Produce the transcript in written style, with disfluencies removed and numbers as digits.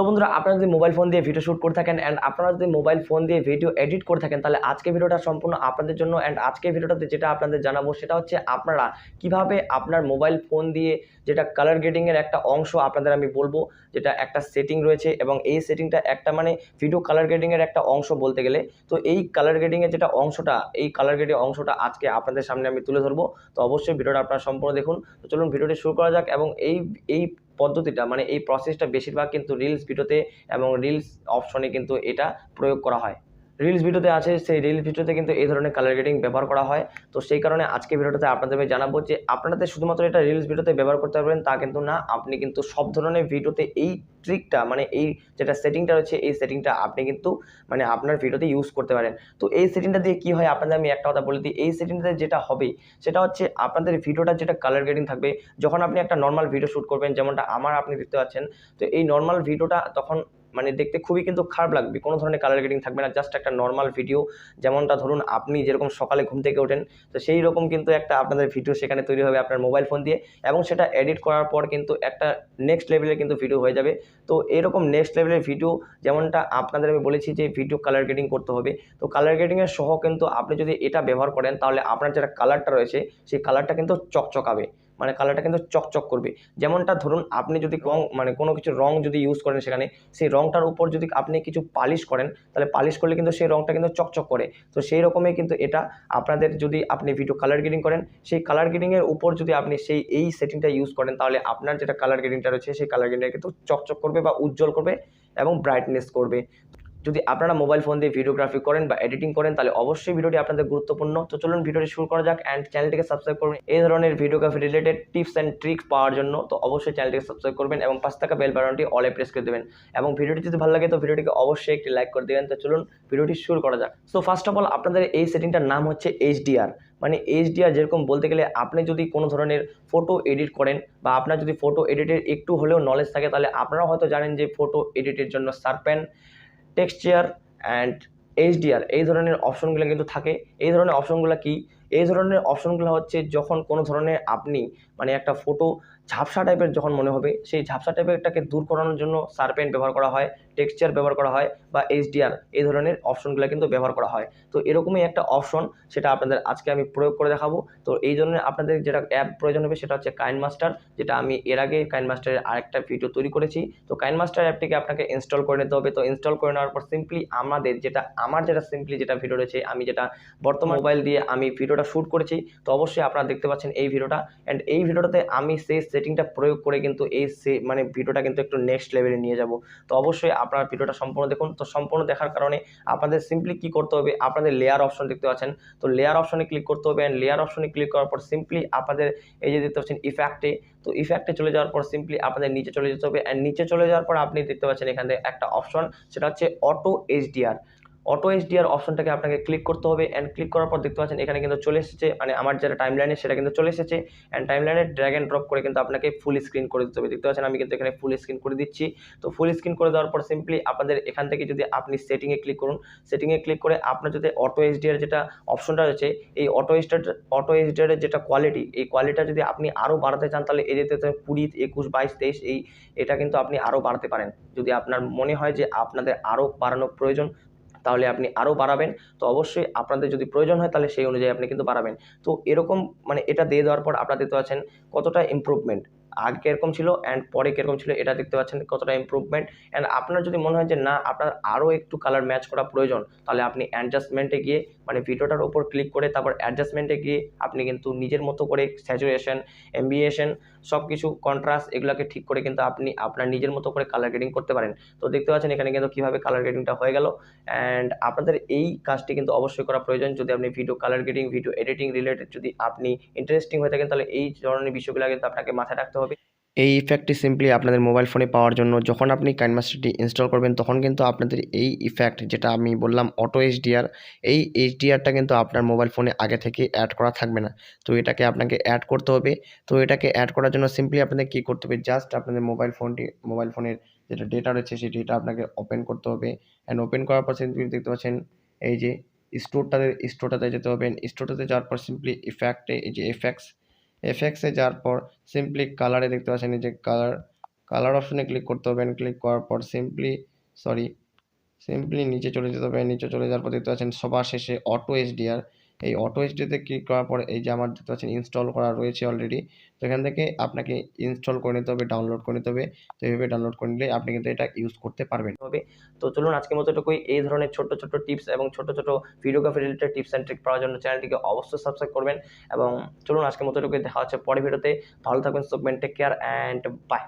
তো বন্ধুরা, আপনারা যদি মোবাইল ফোন দিয়ে ভিডিও শুট করে থাকেন অ্যান্ড আপনারা যদি মোবাইল ফোন দিয়ে ভিডিও এডিট করে থাকেন, তাহলে আজকে ভিডিওটা সম্পূর্ণ আপনাদের জন্য। অ্যান্ড আজকে ভিডিওটাতে যেটা আপনাদের জানাবো সেটা হচ্ছে আপনারা কিভাবে আপনার মোবাইল ফোন দিয়ে যেটা কালার গ্রেডিংয়ের একটা অংশ আপনাদের আমি বলবো, যেটা একটা সেটিং রয়েছে এবং এই সেটিংটা একটা মানে ভিডিও কালার গ্রেডিংয়ের একটা অংশ বলতে গেলে। তো এই কালার গ্রেডিংয়ের যেটা অংশটা, এই কালার গ্রেডিং অংশটা আজকে আপনাদের সামনে আমি তুলে ধরবো। তো অবশ্যই ভিডিওটা আপনারা সম্পূর্ণ দেখুন। তো চলুন ভিডিওটি শুরু করা যাক। এবং এই পদ্ধতিটা মানে এই প্রসেসটা বেশিরভাগ কিন্তু রিলস ভিডিওতে এবং রিলস অপশনে কিন্তু এটা প্রয়োগ করা হয়। রিলস ভিডিওতে আছে, সেই রিলস ভিডিওতে কিন্তু এই ধরনের কালার গ্রেডিং ব্যবহার করা হয়। তো সেই কারণে আজকে ভিডিওটাতে আপনাদের জানাবো যে আপনাদের শুধুমাত্র এটা রিলস ভিডিওতে ব্যবহার করতে পারবেন তা কিন্তু না, আপনি কিন্তু সব ধরনের ভিডিওতে এই ট্রিকটা মানে এই যেটা সেটিংটা রয়েছে এই সেটিংটা আপনি কিন্তু মানে আপনার ভিডিওতে ইউজ করতে পারেন। তো এই সেটিংটা দিয়ে কি হয় আপনাদের আমি একটা কথা বলে দিই। এই সেটিংটাতে যেটা হবে সেটা হচ্ছে আপনাদের ভিডিওটা যেটা কালার গ্রেডিং থাকবে, যখন আপনি একটা নর্মাল ভিডিও শ্যুট করবেন যেমনটা আমার আপনি দেখতে পাচ্ছেন, তো এই নর্মাল ভিডিওটা তখন মানে দেখতে খুবই কিন্তু খারাপ লাগবে, কোনো ধরনের কালার গ্রেডিং থাকবে না, জাস্ট একটা নর্মাল ভিডিও। যেমনটা ধরুন আপনি যেরকম সকালে ঘুম থেকে ওঠেন, তো সেই রকম কিন্তু একটা আপনাদের ভিডিও সেখানে তৈরি হবে আপনার মোবাইল ফোন দিয়ে, এবং সেটা এডিট করার পর কিন্তু একটা নেক্সট লেভেলের কিন্তু ভিডিও হয়ে যাবে। তো এরকম নেক্সট লেভেলের ভিডিও যেমনটা আপনাদের আমি বলেছি যে ভিডিও কালার গ্রেডিং করতে হবে, তো কালার গ্রেডিংয়ের সহ কিন্তু আপনি যদি এটা ব্যবহার করেন তাহলে আপনার যেটা কালারটা রয়েছে সেই কালারটা কিন্তু চকচকাবে, মানে কালারটা কিন্তু চকচক করবে। যেমনটা ধরুন আপনি যদি রং মানে কোনো কিছু রং যদি ইউজ করেন, সেখানে সেই রংটার উপর যদি আপনি কিছু পালিশ করেন, তাহলে পালিশ করলে কিন্তু সেই রংটা কিন্তু চকচক করে। তো সেই রকমই কিন্তু এটা আপনাদের যদি আপনি ভিডিও কালার গ্রেডিং করেন, সেই কালার গ্রেডিংয়ের উপর যদি আপনি এই সেটিংটা ইউজ করেন, তাহলে আপনার যেটা কালার গ্রেডিংটা রয়েছে সেই কালার গ্রেডিংটা কিন্তু চকচক করবে বা উজ্জ্বল করবে এবং ব্রাইটনেস করবে। যদি আপনারা মোবাইল ফোন দিয়ে ভিডিওগ্রাফি করেন বা এডিটিং করেন তাহলে অবশ্যই ভিডিওটি আপনাদের গুরুত্বপূর্ণ। তো চলুন ভিডিওটি শুরু করা যাক অ্যান্ড চ্যানেলটিকে সাবস্ক্রাইব করবেন এই ধরনের videography related tips and tricks পাওয়ার জন্য। তো অবশ্যই চ্যানেলটিকে সাবস্ক্রাইব করবেন এবং পাশে থাকা বেল বাটনটি অলে প্রেস করে দেবেন, এবং ভিডিওটি যদি ভালো লাগে তো ভিডিওটিকে অবশ্যই একটি লাইক করে দেবেন। তো চলুন ভিডিওটি শুরু করা যাক। সো ফার্স্ট অফ অল আপনাদের এই সেটিংটার নাম হচ্ছে HDR। মানে HDR যেরকম বলতে গেলে আপনি যদি কোনো ধরনের ফটো এডিট করেন বা আপনার যদি ফটো এডিটের একটু হলেও নলেজ থাকে, তাহলে আপনারা হয়তো জানেন যে ফটো এডিটের জন্য শার্পেন, টেক্সচার অ্যান্ড HDR এই ধরনের অপশনগুলো কিন্তু থাকে। এই ধরনের অপশনগুলো কি? এই ধরনের অপশনগুলো হচ্ছে যখন কোনো ধরনের আপনি মানে একটা ফটো ঝাপসা টাইপের যখন মনে হবে, সেই ঝাপসা টাইপেরটাকে দূর করানোর জন্য শার্পেন ব্যবহার করা হয়, টেক্সচার ব্যবহার করা হয় বা HDR এই ধরনের অপশনগুলো কিন্তু ব্যবহার করা হয়। তো এরকমই একটা অপশন, সেটা আপনাদের আজকে আমি প্রয়োগ করে দেখাবো। তো এই জন্য আপনাদের যেটা অ্যাপ প্রয়োজন হবে সেটা হচ্ছে কাইনমাস্টার, যেটা আমি এর আগে কাইনমাস্টারের আরেকটা ভিডিও তৈরি করেছি। তো কাইনমাস্টার অ্যাপটিকে আপনাকে ইনস্টল করে নিতে হবে। তো ইনস্টল করে নেওয়ার পর সিম্পলি আমার যেটা সিম্পলি যেটা ভিডিও রয়েছে, আমি যেটা বর্তমান মোবাইল দিয়ে আমি ভিডিওটা শ্যুট করেছি, তো অবশ্যই আপনারা দেখতে পাচ্ছেন এই ভিডিওটা। অ্যান্ড এই ভিডিওটাতে আমি সেই সেটিংটা প্রয়োগ করে কিন্তু মানে ভিডিওটা কিন্তু একটু নেক্সট লেভেলে নিয়ে যাব। তো অবশ্যই আপনারা ভিডিওটা সম্পূর্ণ দেখুন। তো সম্পূর্ণ দেখার কারণে আপনাদের সিম্পলি কি করতে হবে, আপনাদের লেয়ার অপশন দেখতে পাচ্ছেন, তো লেয়ার অপশনে ক্লিক করতে হবে। অ্যান্ড লেয়ার অপশনে ক্লিক করার পর সিম্পলি আপনাদের এই যে দেখতে পাচ্ছেন ইফেক্টে, তো ইফেক্টে চলে যাওয়ার পর সিম্পলি আপনাদের নিচে চলে যেতে হবে। অ্যান্ড নিচে চলে যাওয়ার পর আপনি দেখতে পাচ্ছেন এখানে একটা অপশন, সেটা হচ্ছে অটো HDR। অটো HDR অপশনটাকে আপনাকে ক্লিক করতে হবে। অ্যান্ড ক্লিক করার পর দেখতে পাচ্ছেন এখানে কিন্তু চলে এসেছে, মানে আমার যেটা টাইমলাইনে সেটা কিন্তু চলে এসেছে। অ্যান্ড টাইমলাইনে ড্র্যাগ অ্যান্ড ড্রপ করে কিন্তু আপনাকে ফুল স্ক্রিন করে দিতে হবে। দেখতে পাচ্ছেন আমি কিন্তু এখানে ফুল স্ক্রিন করে দিচ্ছি। তো ফুল স্ক্রিন করে দেওয়ার পর সিম্পলি আপনাদের এখান থেকে যদি আপনি সেটিংয়ে ক্লিক করুন, সেটিংয়ে ক্লিক করে আপনার যদি অটো HDR যেটা অপশনটা রয়েছে, এই অটো HDR এর যেটা কোয়ালিটি, এই কোয়ালিটিটা যদি আপনি আরও বাড়াতে চান, তাহলে এই যেতে 20, 21, 22, 23 এটা কিন্তু আপনি আরও বাড়াতে পারেন। যদি আপনার মনে হয় যে আপনাদের আরও বাড়ানো প্রয়োজন, তাহলে আপনি আরও বাড়াবেন। তো অবশ্যই আপনাদের যদি প্রয়োজন হয় তাহলে সেই অনুযায়ী আপনি কিন্তু বাড়াবেন। তো এরকম মানে এটা দিয়ে দেওয়ার পর আপনারা দেখতে পাচ্ছেন কতটা ইমপ্রুভমেন্ট, আগে কীরকম ছিল অ্যান্ড পরে কীরকম ছিল, এটা দেখতে পাচ্ছেন কতটা ইমপ্রুভমেন্ট। অ্যান্ড আপনার যদি মনে হয় যে না আপনার আরও একটু কালার ম্যাচ করা প্রয়োজন, তাহলে আপনি অ্যাডজাস্টমেন্টে গিয়ে মানে ভিডিওটার উপর ক্লিক করে তারপর অ্যাডজাস্টমেন্টে গিয়ে আপনি কিন্তু নিজের মতো করে স্যাচুরেশন, অ্যাম্বিয়েশন, সব কিছু কন্ট্রাস্ট এগুলোকে ঠিক করে কিন্তু আপনি আপনার নিজের মতো করে কালার গ্রেডিং করতে পারেন। তো দেখতে পাচ্ছেন এখানে কিন্তু কীভাবে কালার গ্রেডিংটা হয়ে গেল। অ্যান্ড আপনাদের এই কাজটি কিন্তু অবশ্যই করা প্রয়োজন যদি আপনি video colour grading, video editing related যদি আপনি ইন্টারেস্টিং হয়ে থাকেন, তাহলে এই ধরনের বিষয়গুলো কিন্তু আপনাকে মাথায় রাখতে হবে। এই ইফেক্টটি সিম্পলি আপনাদের মোবাইল ফোনে পাওয়ার জন্য যখন আপনি কাইনমাস্টারটি ইনস্টল করবেন, তখন কিন্তু আপনাদের এই ইফেক্ট যেটা আমি বললাম অটো HDR, এই HDRটা কিন্তু আপনার মোবাইল ফোনে আগে থেকে অ্যাড করা থাকবে না। তো এটাকে আপনাকে অ্যাড করতে হবে। তো এটাকে অ্যাড করার জন্য সিম্পলি আপনাদের কী করতে হবে, জাস্ট আপনাদের মোবাইল ফোনের যেটা ডেটা রয়েছে সেই ডেটা আপনাকে ওপেন করতে হবে। অ্যান্ড ওপেন করার পর সিম্পলি দেখতে পাচ্ছেন এই যে স্টোরটাতে যেতে হবে। স্টোরটাতে যাওয়ার পর সিম্পলি ইফেক্টে এই যে এফেক্টসে যাওয়ার পর সিম্পলি কালারে দেখতে পাচ্ছেন এই যে কালার অপশনে ক্লিক করতে হবে, ক্লিক করার পর সিম্পলি নিচে চলে যেতে হবে। নিচে চলে যাওয়ার পর দেখতে পাচ্ছেন সবার শেষে অটো এইচডিআর, এই অটো এইচডিতে ক্লিক করার পর এই যে আমার দেখতে পাচ্ছেন ইনস্টল করা রয়েছে অলরেডি। তো এখান থেকে আপনাকে ইনস্টল করে নিতে হবে, ডাউনলোড করে নিতে হবে। তো এইভাবে ডাউনলোড করে নিলে আপনি কিন্তু এটা ইউজ করতে পারবেন। তো চলুন আজকের মতো এটুকুই। এই ধরনের ছোট ছোট টিপস এবং ছোট ছোট videography related tips and trick পাওয়ার জন্য চ্যানেলটিকে অবশ্যই সাবস্ক্রাইব করবেন। এবং চলুন আজকের মতো এটুকুই, দেখা হচ্ছে পরের ভিডিওতে। ভালো থাকবেন, সুখ, টেক কেয়ার অ্যান্ড বাই।